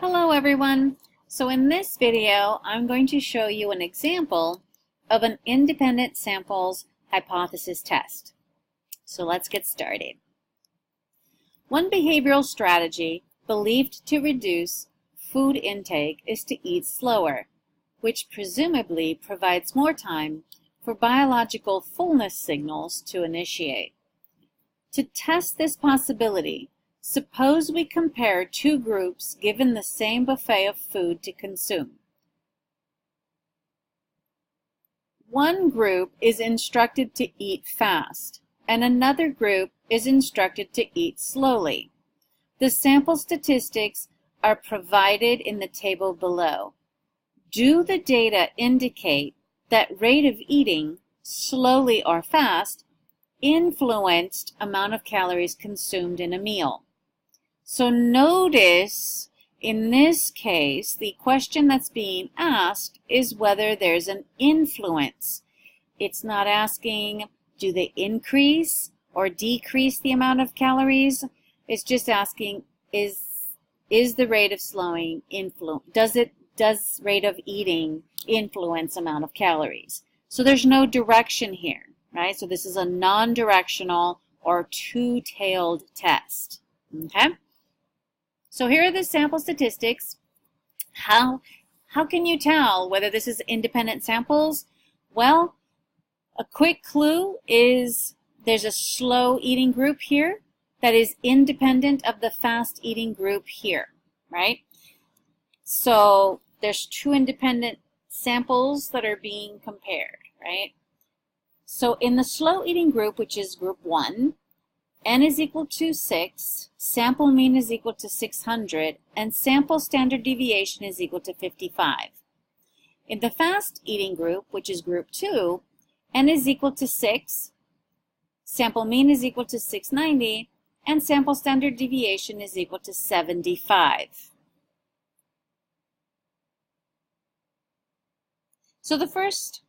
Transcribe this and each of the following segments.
Hello everyone. So in this video, I'm going to show you an example of an independent samples hypothesis test. So let's get started. One behavioral strategy believed to reduce food intake is to eat slower, which presumably provides more time for biological fullness signals to initiate. To test this possibility, suppose we compare two groups given the same buffet of food to consume. One group is instructed to eat fast, and another group is instructed to eat slowly. The sample statistics are provided in the table below. Do the data indicate that rate of eating, slowly or fast, influenced amount of calories consumed in a meal? So notice, in this case, the question that's being asked is whether there's an influence. It's not asking, do they increase or decrease the amount of calories? It's just asking, is the rate of slowing does rate of eating influence amount of calories? So there's no direction here, right? So this is a non-directional or two-tailed test, okay? So here are the sample statistics. How can you tell whether this is independent samples? Well, a quick clue is there's a slow eating group here that is independent of the fast eating group here, right? So there's two independent samples that are being compared, right? So in the slow eating group, which is group 1, N is equal to 6, sample mean is equal to 600, and sample standard deviation is equal to 55. In the fast eating group, which is group 2, N is equal to 6, sample mean is equal to 690, and sample standard deviation is equal to 75. So the first,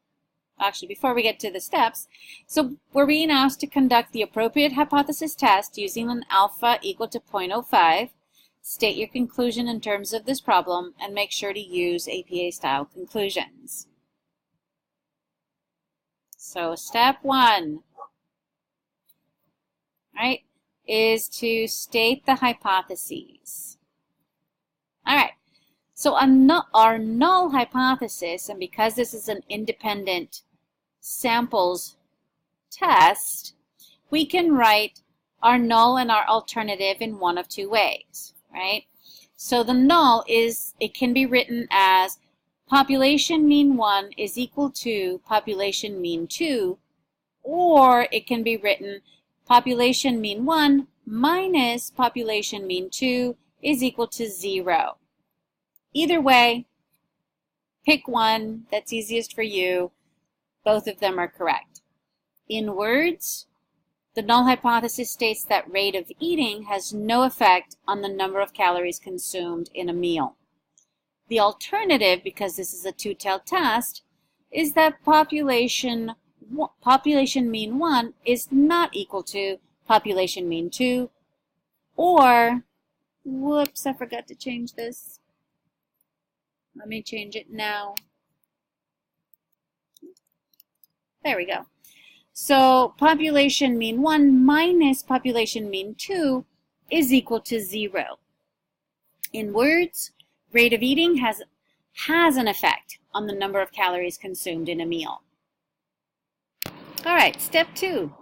actually before we get to the steps, so we're being asked to conduct the appropriate hypothesis test using an alpha equal to 0.05. State your conclusion in terms of this problem and make sure to use APA style conclusions. So step 1, right, is to state the hypotheses. All right. So our null hypothesis, and because this is an independent samples test, we can write our null and our alternative in one of two ways, right? So the null it can be written as population mean 1 is equal to population mean 2, or it can be written population mean 1 minus population mean 2 is equal to 0. Either way, pick one that's easiest for you. Both of them are correct. In words, the null hypothesis states that rate of eating has no effect on the number of calories consumed in a meal. The alternative, because this is a two-tailed test, is that population mean 1 is not equal to population mean 2, or, whoops, I forgot to change this. Let me change it now. There we go. So population mean 1 minus population mean 2 is equal to 0. In words, rate of eating has an effect on the number of calories consumed in a meal. All right, step 2.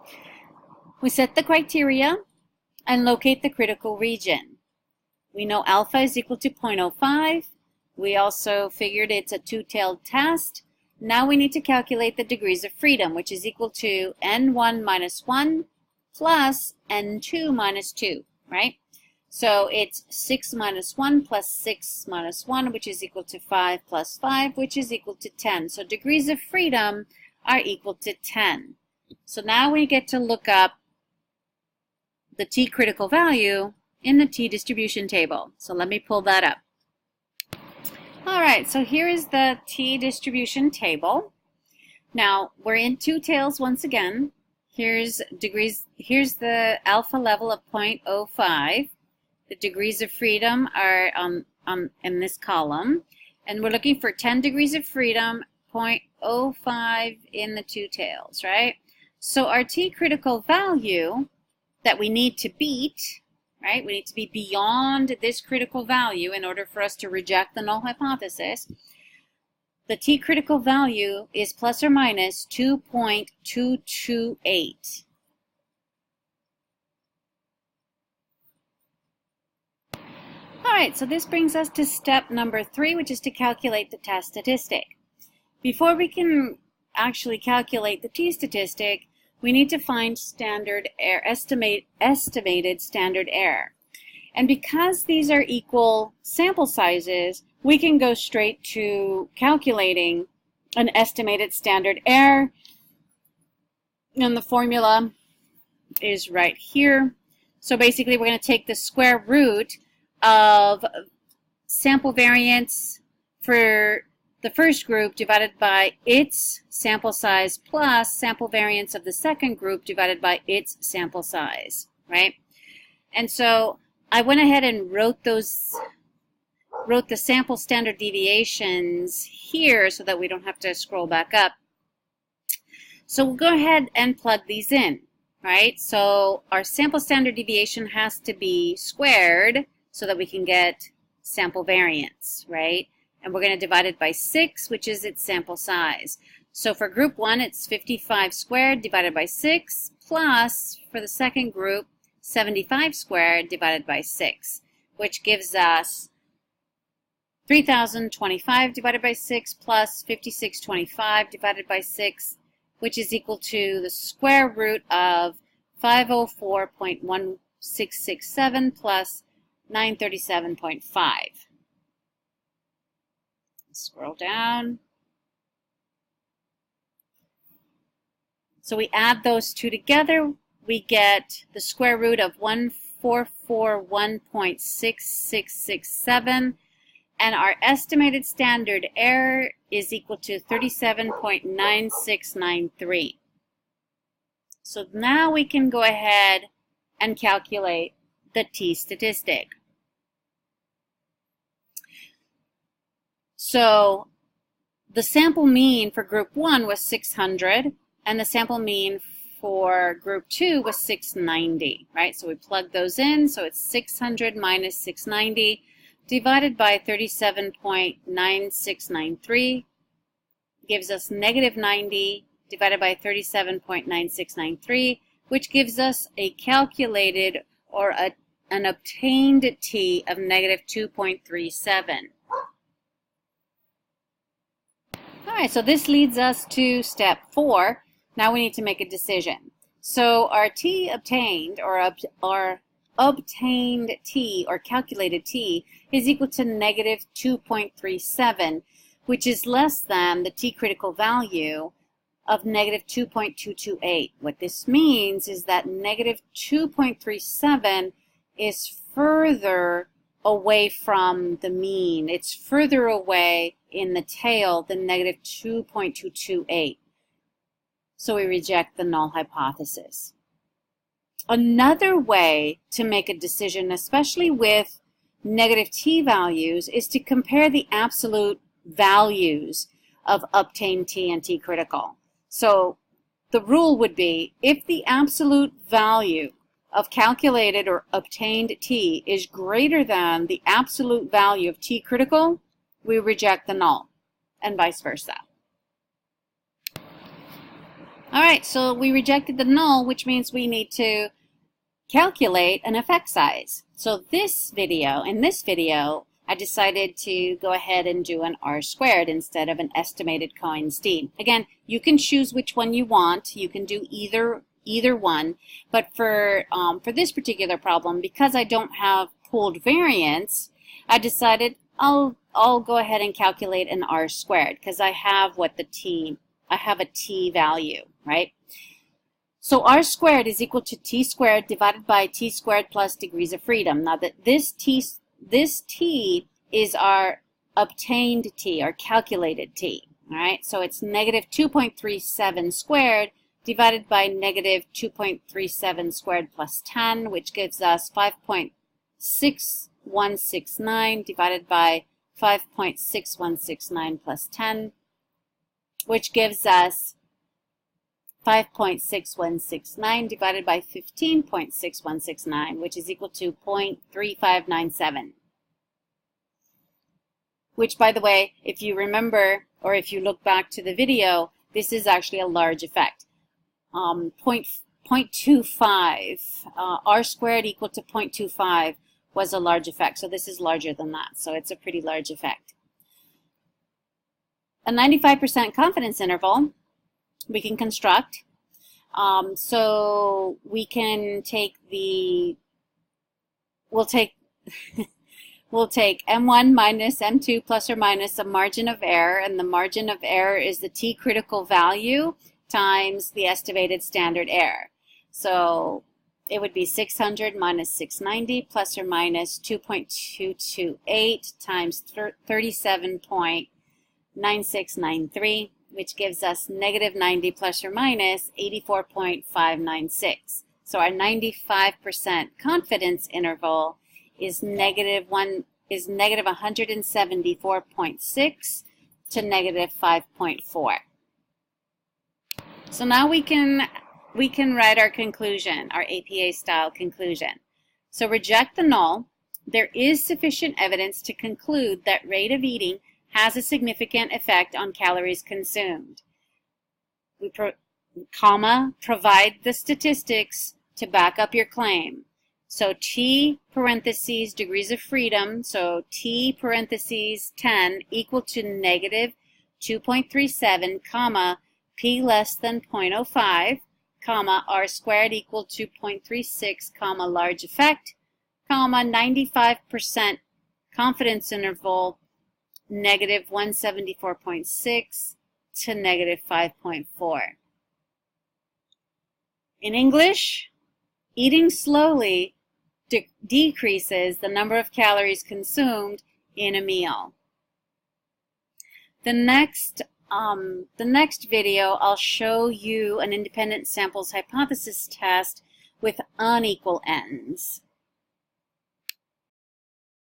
We set the criteria and locate the critical region. We know alpha is equal to 0.05. We also figured it's a two-tailed test. Now we need to calculate the degrees of freedom, which is equal to N1 minus 1 plus N2 minus 2, right? So it's 6 minus 1 plus 6 minus 1, which is equal to 5 plus 5, which is equal to 10. So degrees of freedom are equal to 10. So now we get to look up the T critical value in the T distribution table. So let me pull that up. All right, so here is the T distribution table. Now, we're in two tails once again. Here's the alpha level of 0.05. The degrees of freedom are in this column, and we're looking for 10 degrees of freedom, 0.05 in the two tails, right? So our T critical value that we need to beat, right? We need to be beyond this critical value in order for us to reject the null hypothesis. The T critical value is plus or minus 2.228. All right, so this brings us to step number 3, which is to calculate the test statistic. Before we can actually calculate the T statistic, we need to find standard error, estimated standard error. And because these are equal sample sizes, we can go straight to calculating an estimated standard error. And the formula is right here. So basically, we're going to take the square root of sample variance for the first group divided by its sample size plus sample variance of the second group divided by its sample size, right? And so I went ahead and wrote the sample standard deviations here so that we don't have to scroll back up. So we'll go ahead and plug these in, right? So our sample standard deviation has to be squared so that we can get sample variance, right? And we're going to divide it by 6, which is its sample size. So for group 1, it's 55 squared divided by 6, plus for the second group, 75 squared divided by 6, which gives us 3,025 divided by 6 plus 5625 divided by 6, which is equal to the square root of 504.1667 plus 937.5. Scroll down. So we add those two together, we get the square root of 1441.6667, and our estimated standard error is equal to 37.9693. So now we can go ahead and calculate the T statistic. So the sample mean for group 1 was 600, and the sample mean for group 2 was 690, right? So we plug those in, so it's 600 minus 690 divided by 37.9693 gives us negative 90 divided by 37.9693, which gives us a calculated or an obtained T of negative 2.37. All right, so this leads us to step 4. Now we need to make a decision. So our T obtained, or our obtained T, or calculated T, is equal to negative 2.37, which is less than the T critical value of negative 2.228. What this means is that negative 2.37 is further away from the mean. It's further away in the tail than negative 2.228. So we reject the null hypothesis. Another way to make a decision, especially with negative T values, is to compare the absolute values of obtained T and T critical. So the rule would be, if the absolute value of calculated or obtained T is greater than the absolute value of T critical, we reject the null, and vice versa. All right, so we rejected the null, which means we need to calculate an effect size. So in this video, I decided to go ahead and do an R-squared instead of an estimated Cohen's-d. Again, you can choose which one you want. You can do either one, but for this particular problem, because I don't have pooled variance, I decided I'll go ahead and calculate an R-squared because I have a T value, right? So R-squared is equal to T squared divided by T squared plus degrees of freedom. Now that this T is our obtained T, or calculated T, all right? So it's negative 2.37 squared divided by negative 2.37 squared plus 10, which gives us 5.6 5.6169 divided by 5.6169 plus 10, which gives us 5.6169 divided by 15.6169, which is equal to 0.3597. Which, by the way, if you remember, or if you look back to the video, this is actually a large effect. 0.25, r squared equal to 0.25 was a large effect. So this is larger than that. So it's a pretty large effect. A 95% confidence interval we can construct. So we can take we'll take M1 minus M2 plus or minus a margin of error, and the margin of error is the t critical value times the estimated standard error. So it would be 600 minus 690 plus or minus 2.228 times 37.9693, which gives us negative 90 plus or minus 84.596. So our 95% confidence interval is negative 174.6 to negative 5.4. So now we can write our conclusion, our APA style conclusion. So reject the null. There is sufficient evidence to conclude that rate of eating has a significant effect on calories consumed. We provide the statistics to back up your claim. So T parentheses degrees of freedom, so T parentheses 10 equal to negative 2.37, comma, P less than 0.05, comma, R squared equal to 0.36, comma, large effect, comma, 95% confidence interval, negative 174.6 to negative 5.4. In English, eating slowly decreases the number of calories consumed in a meal. The next video, I'll show you an independent samples hypothesis test with unequal ends.